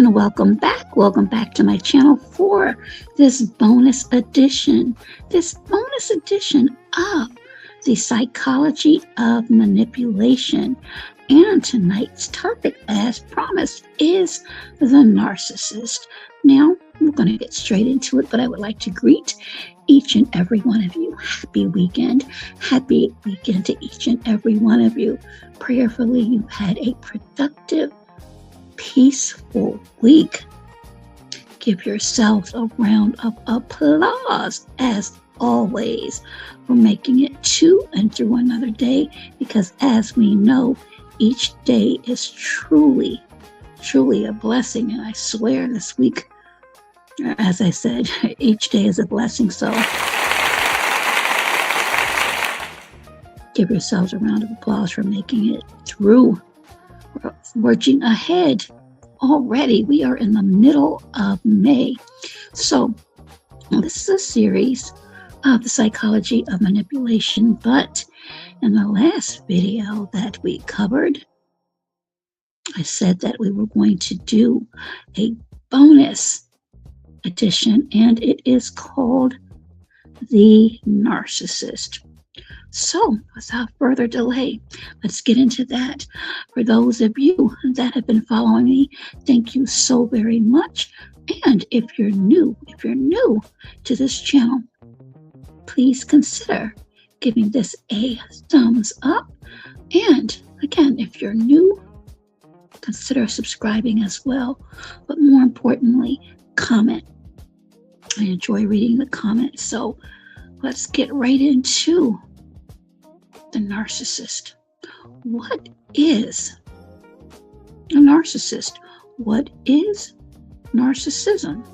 and welcome back. Welcome back to my channel for this bonus edition of the psychology of manipulation. And tonight's topic, as promised, is the narcissist. Now, we're going to get straight into it, but I would like to greet each and every one of you. Happy weekend. Happy weekend to each and every one of you. Prayerfully, you had a productive, peaceful week. Give yourselves a round of applause, as always, for making it to and through another day, because as we know, each day is truly a blessing. And I swear this week, as I said, each day is a blessing. So give yourselves a round of applause for making it through. We're forging ahead already. We are in the middle of May. So this is a series of the psychology of manipulation, but in the last video that we covered, I said that we were going to do a bonus edition, and it is called The Narcissist. So without further delay, let's get into that. For those of you that have been following me, thank you so very much. And if you're new to this channel, please consider giving this a thumbs up. And again, if you're new, consider subscribing as well. But more importantly, comment. I enjoy reading the comments. So let's get right into the narcissist. What is a narcissist? What is narcissism?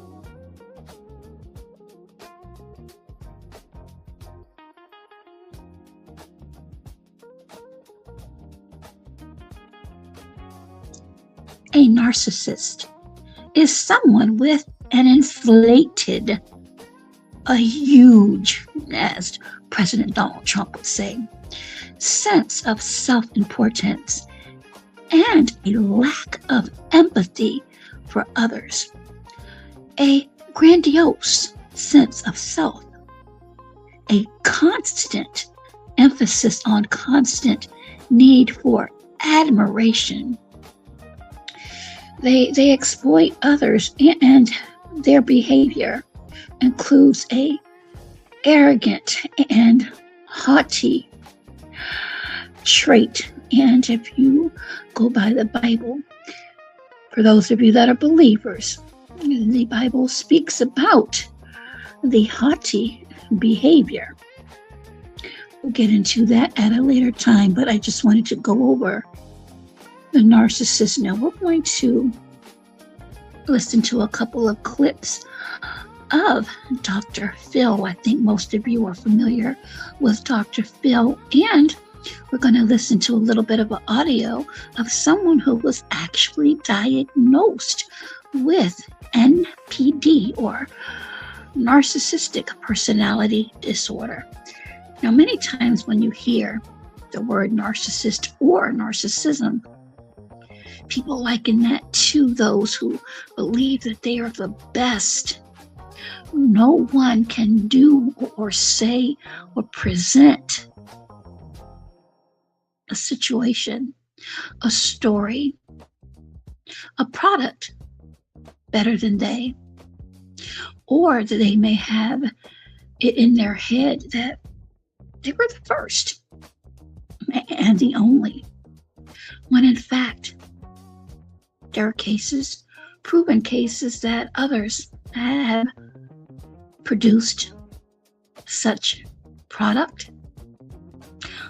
A narcissist is someone with an inflated, a huge, as President Donald Trump would say, sense of self-importance and a lack of empathy for others. A grandiose sense of self. A constant emphasis on constant need for admiration. They exploit others, and their behavior includes a arrogant and haughty trait. And if you go by the Bible, for those of you that are believers, the Bible speaks about the haughty behavior. We'll get into that at a later time, but I just wanted to go over the narcissist. Now we're going to listen to a couple of clips of Dr. Phil. I think most of you are familiar with Dr. Phil, and we're going to listen to a little bit of an audio of someone who was actually diagnosed with NPD, or narcissistic personality disorder. Now, many times when you hear the word narcissist or narcissism, people liken that to those who believe that they are the best. No one can do or say or present a situation, a story, a product better than they, or that they may have it in their head that they were the first and the only, when in fact there are cases, proven cases, that others have produced such product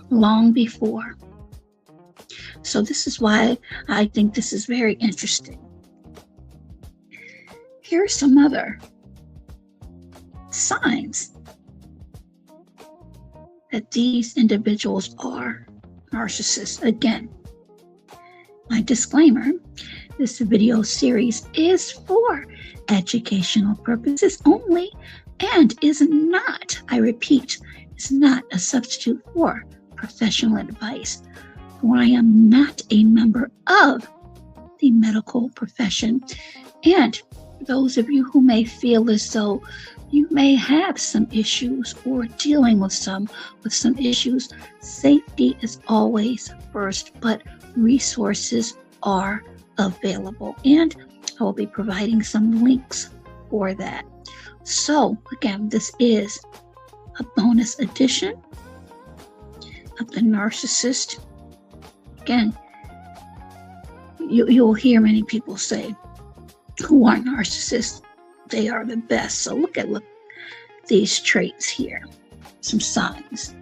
long before. So this is why I think this is very interesting. Here are some other signs that these individuals are narcissists. Again, my disclaimer, this video series is for educational purposes only and is not, I repeat, is not a substitute for professional advice. For I am not a member of the medical profession, And those of you who may feel as though you may have some issues or dealing with some issues, safety is always first, but resources are available. And I will be providing some links for that. So again, this is a bonus edition of the Narcissist. Again, you'll hear many people say who are narcissists, they are the best. So look at these traits here, some signs.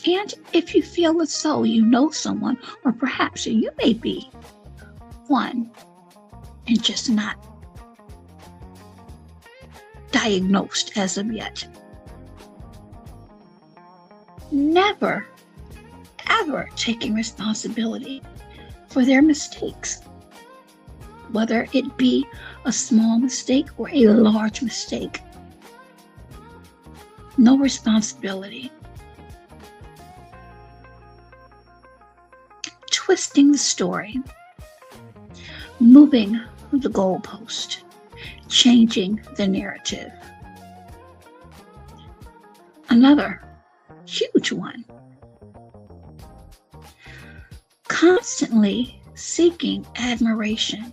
And if you feel as though you know someone, or perhaps you may be one and just not diagnosed as of yet, never, ever taking responsibility for their mistakes, whether it be a small mistake or a large mistake. No responsibility. Twisting the story, moving the goalpost, changing the narrative. Another huge one. Constantly seeking admiration,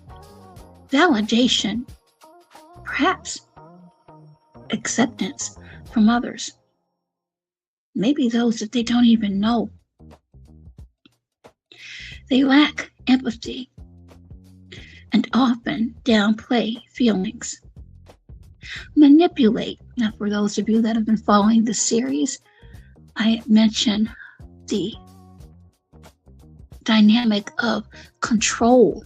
validation, perhaps acceptance from others, maybe those that they don't even know. They lack empathy and often downplay feelings. Manipulate. Now, for those of you that have been following the series, I mentioned the dynamic of control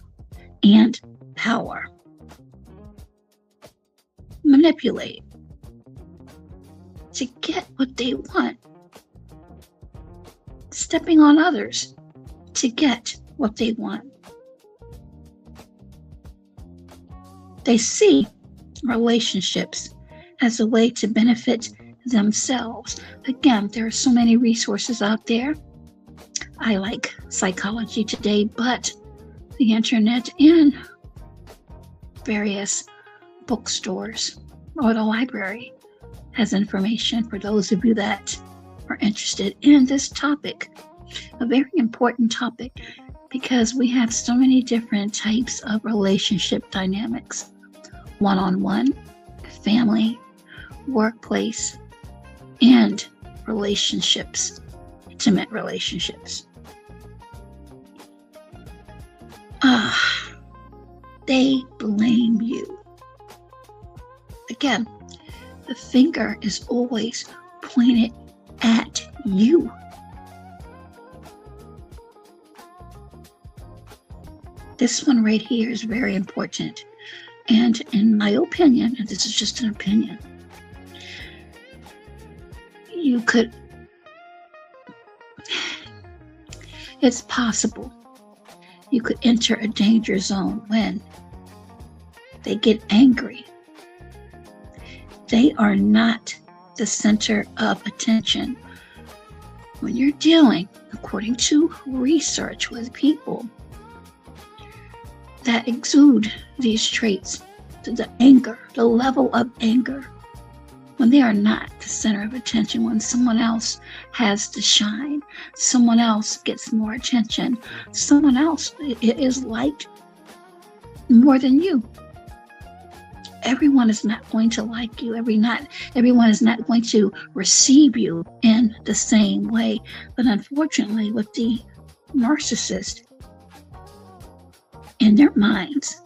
and power. Manipulate to get what they want. Stepping on others to get what they want. They see relationships as a way to benefit themselves. Again, there are so many resources out there. I like Psychology Today, but the internet and various bookstores or the library has information for those of you that are interested in this topic. A very important topic because we have so many different types of relationship dynamics. One-on-one, family, workplace, and relationships, intimate relationships. They blame you. Again, the finger is always pointed at you. This one right here is very important. And in my opinion, and this is just an opinion, it's possible you could enter a danger zone when they get angry. They are not the center of attention. When you're dealing, according to research, with people that exude these traits, the anger, the level of anger, when they are not the center of attention, when someone else has to shine, someone else gets more attention, someone else is liked more than you. Everyone is not going to like you. Everyone is not going to receive you in the same way. But unfortunately, with the narcissist, in their minds,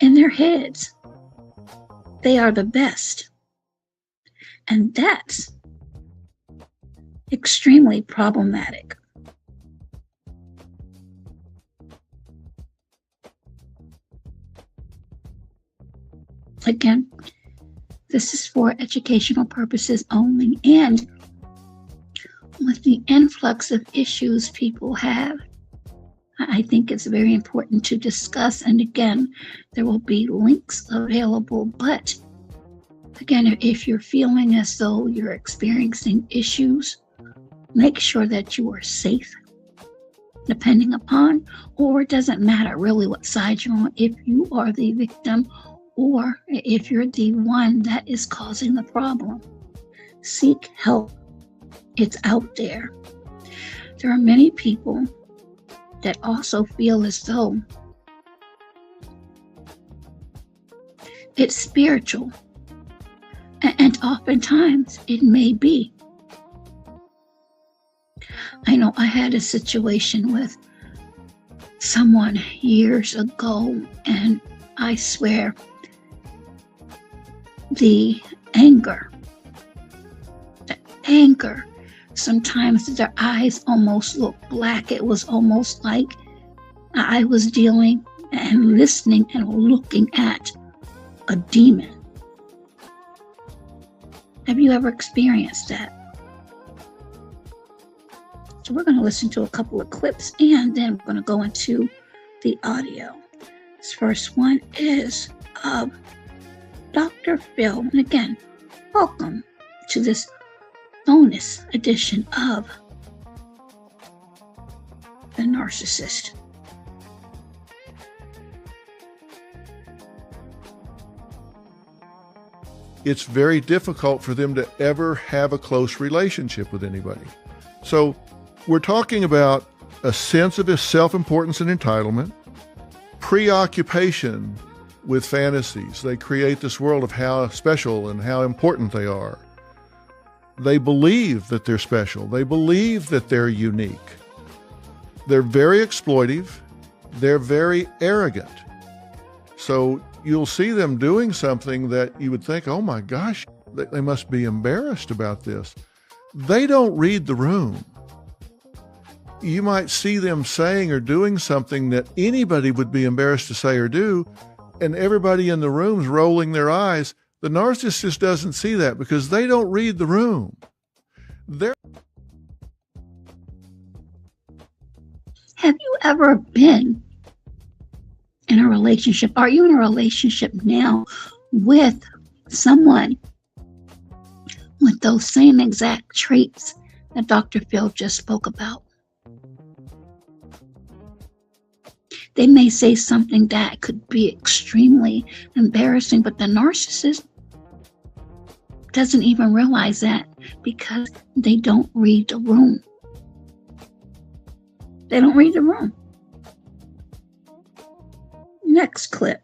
in their heads, they are the best. And that's extremely problematic. Again, this is for educational purposes only, and with the influx of issues people have, I think it's very important to discuss. And again, there will be links available. But again, if you're feeling as though you're experiencing issues, make sure that you are safe. depending upon, or it doesn't matter really what side you're on, if you are the victim or if you're the one that is causing the problem. Seek help. It's out there. There are many people that also feel as though it's spiritual, and oftentimes it may be. I know I had a situation with someone years ago, and I swear the anger, sometimes their eyes almost looked black. It was almost like I was dealing and listening and looking at a demon. Have you ever experienced that? So we're going to listen to a couple of clips, and then we're going to go into the audio. This first one is of Dr. Phil. And again, welcome to this bonus edition of The Narcissist. It's very difficult for them to ever have a close relationship with anybody. So we're talking about a sense of self-importance and entitlement, preoccupation with fantasies. They create this world of how special and how important they are. They believe that they're special. They believe that they're unique. They're very exploitive. They're very arrogant. So you'll see them doing something that you would think, oh my gosh, they must be embarrassed about this. They don't read the room. You might see them saying or doing something that anybody would be embarrassed to say or do, and everybody in the room's rolling their eyes. The narcissist doesn't see that because they don't read the room. Have you ever been in a relationship? Are you in a relationship now with someone with those same exact traits that Dr. Phil just spoke about? They may say something that could be extremely embarrassing, but the narcissist doesn't even realize that because they don't read the room. They don't read the room. Next clip.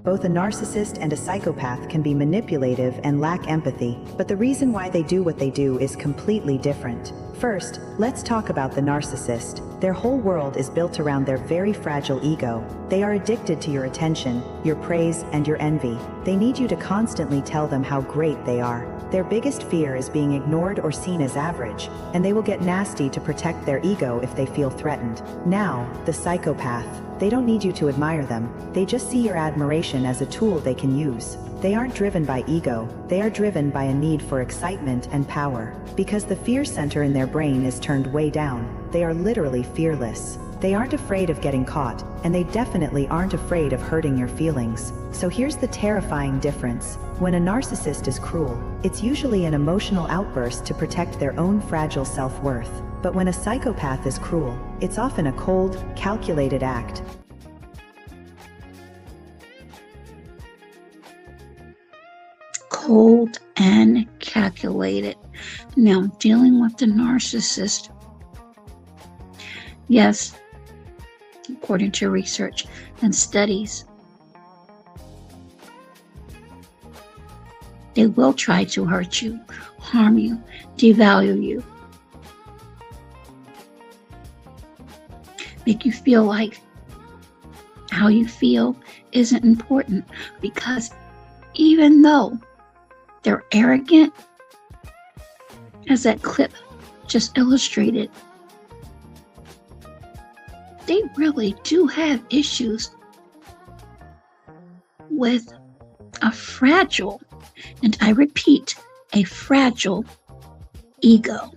Both a narcissist and a psychopath can be manipulative and lack empathy, but the reason why they do what they do is completely different. First, let's talk about the narcissist. Their whole world is built around their very fragile ego. They are addicted to your attention, your praise, and your envy. They need you to constantly tell them how great they are. Their biggest fear is being ignored or seen as average, and they will get nasty to protect their ego if they feel threatened. Now, the psychopath. They don't need you to admire them. They just see your admiration as a tool they can use. They aren't driven by ego. They are driven by a need for excitement and power. Because the fear center in their brain is turned way down, they are literally fearless. They aren't afraid of getting caught, and they definitely aren't afraid of hurting your feelings. So here's the terrifying difference. When a narcissist is cruel, it's usually an emotional outburst to protect their own fragile self-worth. But when a psychopath is cruel, it's often a cold, calculated act. Cold and calculated. Now, dealing with the narcissist, yes, according to research and studies, they will try to hurt you, harm you, devalue you, make you feel like how you feel isn't important, because even though they're arrogant, as that clip just illustrated, they really do have issues with a fragile, and I repeat, a fragile ego.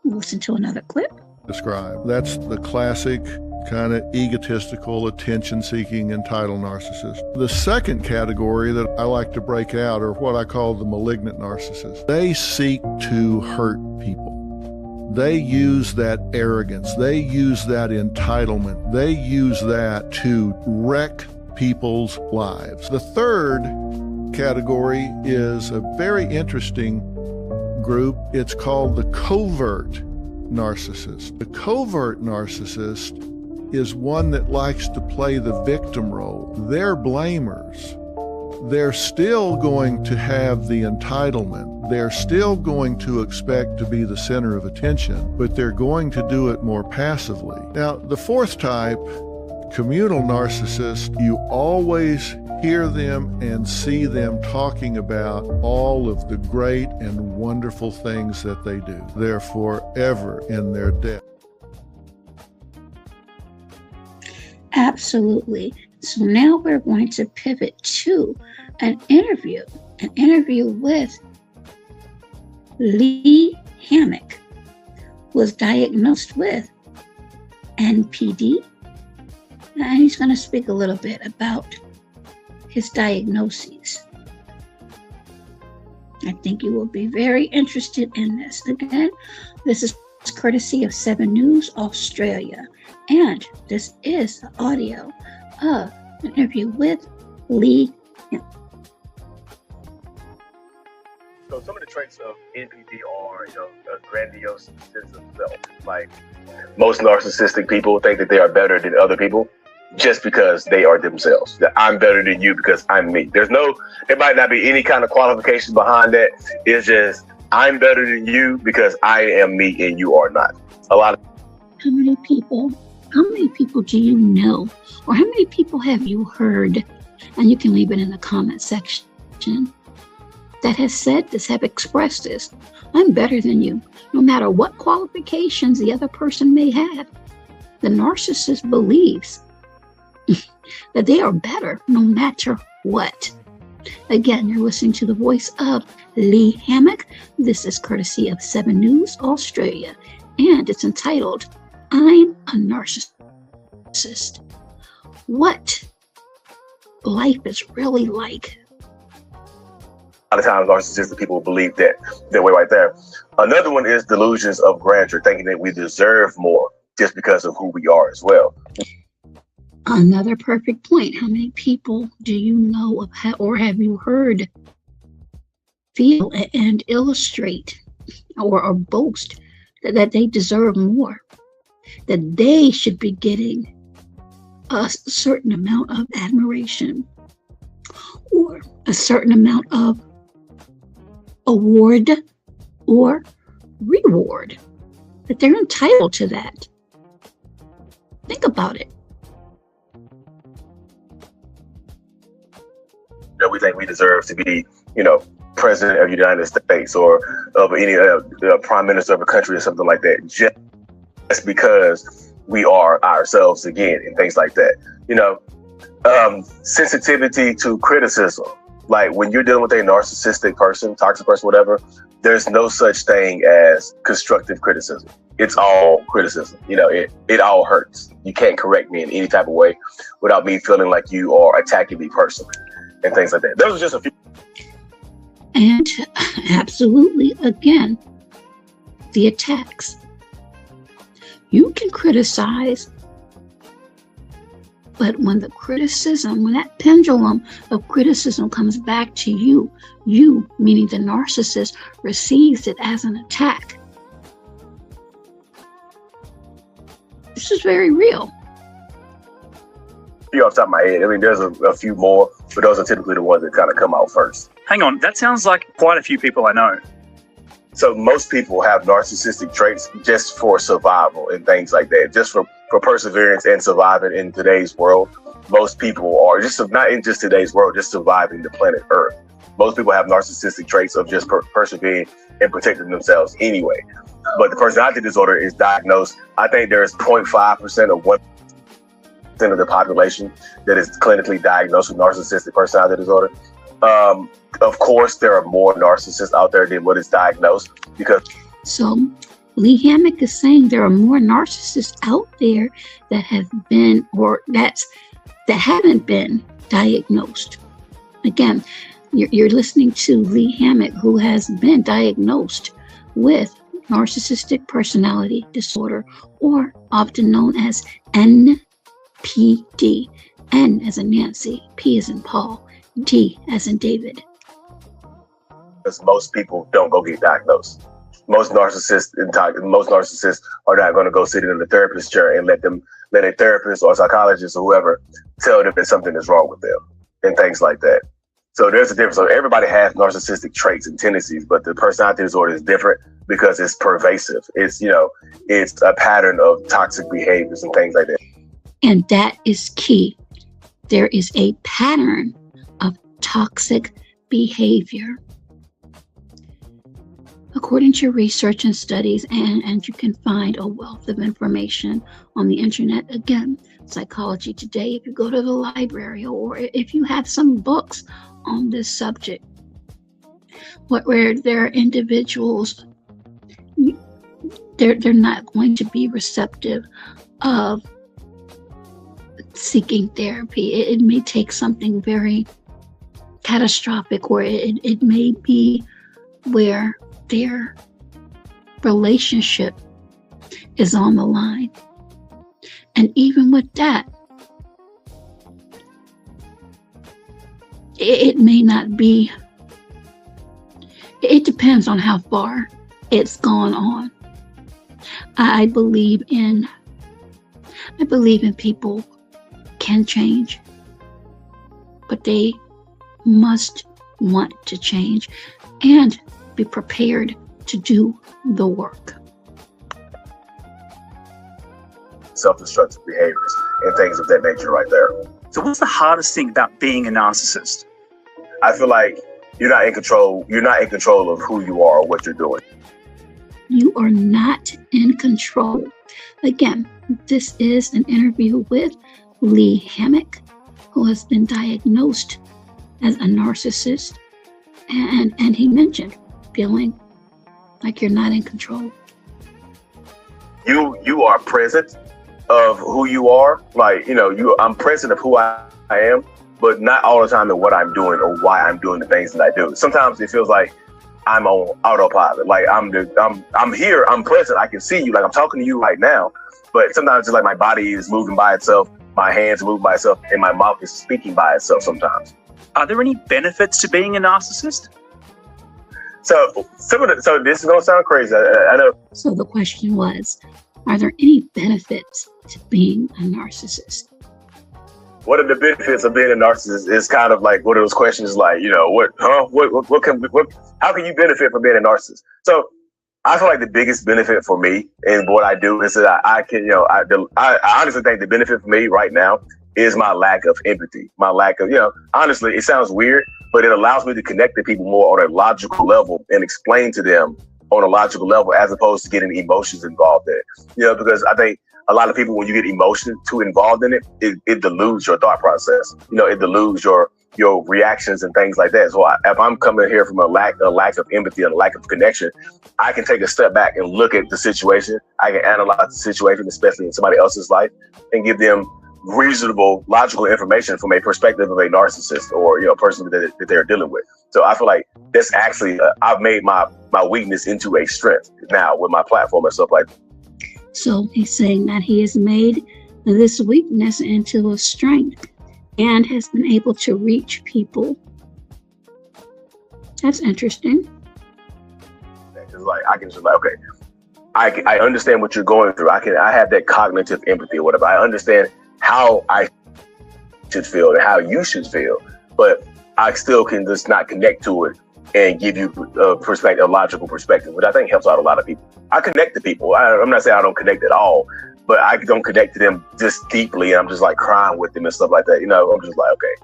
Listen to another clip. Describe. That's the classic kind of egotistical, attention-seeking, entitled narcissist. The second category that I like to break out are what I call the malignant narcissists. They seek to hurt people. They use that arrogance. They use that entitlement. They use that to wreck people's lives. The third category is a very interesting group. It's called the covert narcissist. The covert narcissist is one that likes to play the victim role. They're blamers. They're still going to have the entitlement. They're still going to expect to be the center of attention, but they're going to do it more passively. Now, the fourth type, communal narcissist, you always hear them and see them talking about all of the great and wonderful things that they do. They're forever in their debt. Absolutely. So now we're going to pivot to an interview with Lee Hammock, who was diagnosed with NPD. And he's going to speak a little bit about his diagnoses. I think you will be very interested in this. Again, this is courtesy of 7 News Australia, and this is the audio of an interview with Lee. So some of the traits of NPD are, a grandiose sense of self. Like most narcissistic people think that they are better than other people just because they are themselves. That I'm better than you because I'm me. There might not be any kind of qualification behind that. It's just, I'm better than you because I am me and you are not. How many people do you know, or how many people have you heard, and you can leave it in the comment section, that has said this, have expressed this? I'm better than you, no matter what qualifications the other person may have. The narcissist believes that they are better no matter what. Again, you're listening to the voice of Lee Hammock. This is courtesy of 7 News Australia, and it's entitled, I'm a Narcissist. What life is really like. A lot of times narcissistic people believe that way right there. Another one is delusions of grandeur, thinking that we deserve more just because of who we are as well. Another perfect point. How many people do you know of, or have you heard feel and illustrate or boast that they deserve more, that they should be getting a certain amount of admiration or a certain amount of award or reward, that they're entitled to that? Think about it. We think we deserve to be, president of the United States or of any prime minister of a country or something like that, just because we are ourselves again and things like that. Sensitivity to criticism. Like when you're dealing with a narcissistic person, toxic person, whatever, there's no such thing as constructive criticism. It's all criticism. It all hurts. You can't correct me in any type of way without me feeling like you are attacking me personally and things like that. Those are just a few. And absolutely, again, the attacks. You can criticize, but when the criticism, when that pendulum of criticism comes back to you, meaning the narcissist, receives it as an attack. This is very real. Off the top of my head, there's a few more, but those are typically the ones that kind of come out first. Hang on, that sounds like quite a few people I know. So most people have narcissistic traits just for survival and things like that, just for perseverance and surviving in today's world. Most people are not in just today's world, just surviving the planet Earth. Most people have narcissistic traits of just persevering and protecting themselves anyway. But the personality disorder is diagnosed. I think there's 0.5% of 1% of the population that is clinically diagnosed with narcissistic personality disorder. Of course, there are more narcissists out there than what is diagnosed because. So Lee Hammock is saying there are more narcissists out there that have been that haven't been diagnosed. Again, you're listening to Lee Hammock, who has been diagnosed with narcissistic personality disorder, or often known as NPD. N as in Nancy, P as in Paul, D as in David. Because most people don't go get diagnosed. Most narcissists are not going to go sit in the therapist chair and let a therapist or psychologist or whoever tell them that something is wrong with them and things like that. So there's a difference. So everybody has narcissistic traits and tendencies, but the personality disorder is different because it's pervasive. It's a pattern of toxic behaviors and things like that. And that is key. There is a pattern of toxic behavior. According to research and studies, and you can find a wealth of information on the internet, again, Psychology Today, if you go to the library, or if you have some books on this subject, where there are individuals, they're not going to be receptive of seeking therapy. It may take something very catastrophic, or it may be where their relationship is on the line. And even with that, it may not be, it depends on how far it's gone on. I believe in people can change, but they must want to change and be prepared to do the work. Self-destructive behaviors and things of that nature right there. So what's the hardest thing about being a narcissist? I feel like you're not in control. You're not in control of who you are or what you're doing. You are not in control. Again, this is an interview with Lee Hammock, who has been diagnosed as a narcissist, and he mentioned feeling like you're not in control. You are present of who you are. Like, I'm present of who I am, but not all the time of what I'm doing or why I'm doing the things that I do. Sometimes it feels like I'm on autopilot. Like I'm here, I'm present, I can see you, like I'm talking to you right now. But sometimes it's like my body is moving by itself, my hands move by itself, and my mouth is speaking by itself sometimes. Are there any benefits to being a narcissist? So this is gonna sound crazy, I know. So the question was, are there any benefits to being a narcissist? What are the benefits of being a narcissist? Is kind of like one of those questions, like, how can you benefit from being a narcissist? So I feel like the biggest benefit for me and what I do is that I can, I honestly think the benefit for me right now is my lack of empathy, my lack of, honestly, it sounds weird, but it allows me to connect to people more on a logical level and explain to them on a logical level, as opposed to getting emotions involved in it. Because I think a lot of people, when you get emotions too involved in it, it dilutes your thought process. It dilutes your reactions and things like that. So if I'm coming here from a lack of empathy and a lack of connection, I can take a step back and look at the situation. I can analyze the situation, especially in somebody else's life, and give them reasonable, logical information from a perspective of a narcissist or a person that they're dealing with. So I feel like that's actually I've made my weakness into a strength now with my platform and stuff like that. So he's saying that he has made this weakness into a strength and has been able to reach people. That's interesting. Because I can just okay, I understand what you're going through. I have that cognitive empathy or whatever. I understand how I should feel and how you should feel, but I still can just not connect to it and give you a logical perspective, which I think helps out a lot of people. I connect to people. I'm not saying I don't connect at all, but I don't connect to them just deeply. And I'm just like crying with them and stuff like that. I'm just like, okay,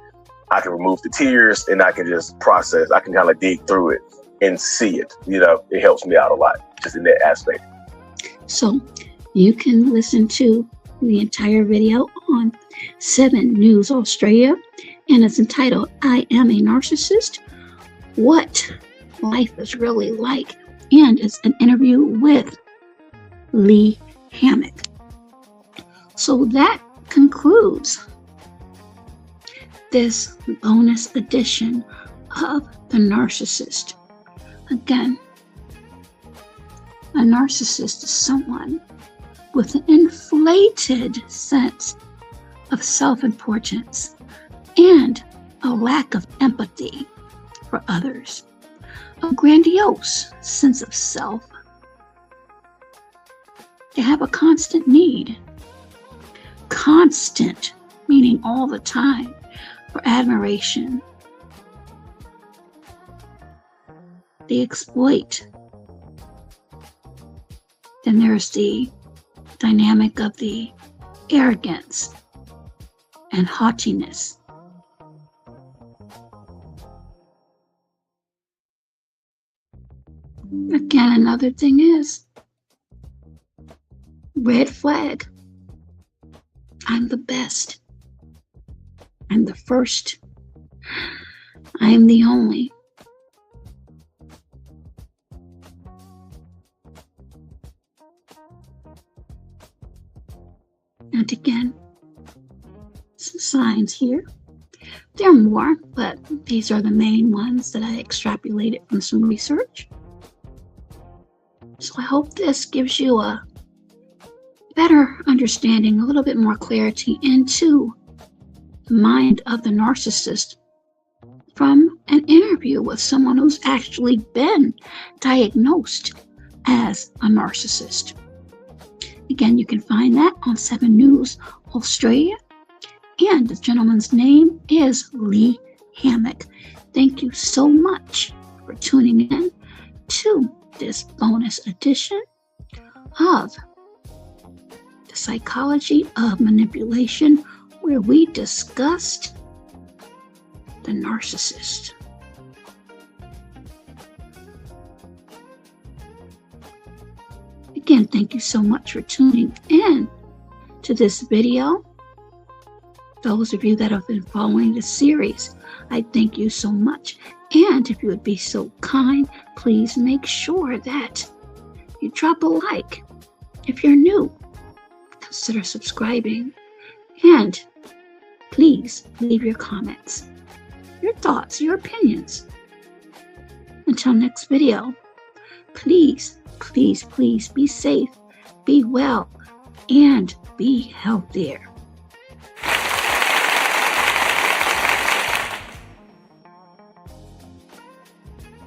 I can remove the tears and I can just process. I can kind of dig through it and see it. It helps me out a lot just in that aspect. So you can listen to the entire video on 7 News Australia, and it's entitled, I Am a Narcissist, What Life is Really Like, and it's an interview with Lee Hammock. So that concludes this bonus edition of The Narcissist. Again, A narcissist is someone with an inflated sense of self-importance and a lack of empathy for others, a grandiose sense of self. They have a constant need, constant meaning all the time, for admiration. They exploit. Then there's the dynamic of the arrogance and haughtiness. Again, another thing is, red flag. I'm the best. I'm the first. I am the only. And again, some signs here. There are more, but these are the main ones that I extrapolated from some research. So I hope this gives you a better understanding, a little bit more clarity into the mind of the narcissist from an interview with someone who's actually been diagnosed as a narcissist. Again, you can find that on 7 News Australia. And the gentleman's name is Lee Hammock. Thank you so much for tuning in to this bonus edition of The Psychology of Manipulation, where we discussed the narcissist. Again, thank you so much for tuning in to this video. Those of you that have been following the series, I thank you so much. And if you would be so kind, please make sure that you drop a like. If you're new, consider subscribing. And please leave your comments, your thoughts, your opinions. Until next video, please, please, please be safe, be well, and be healthier.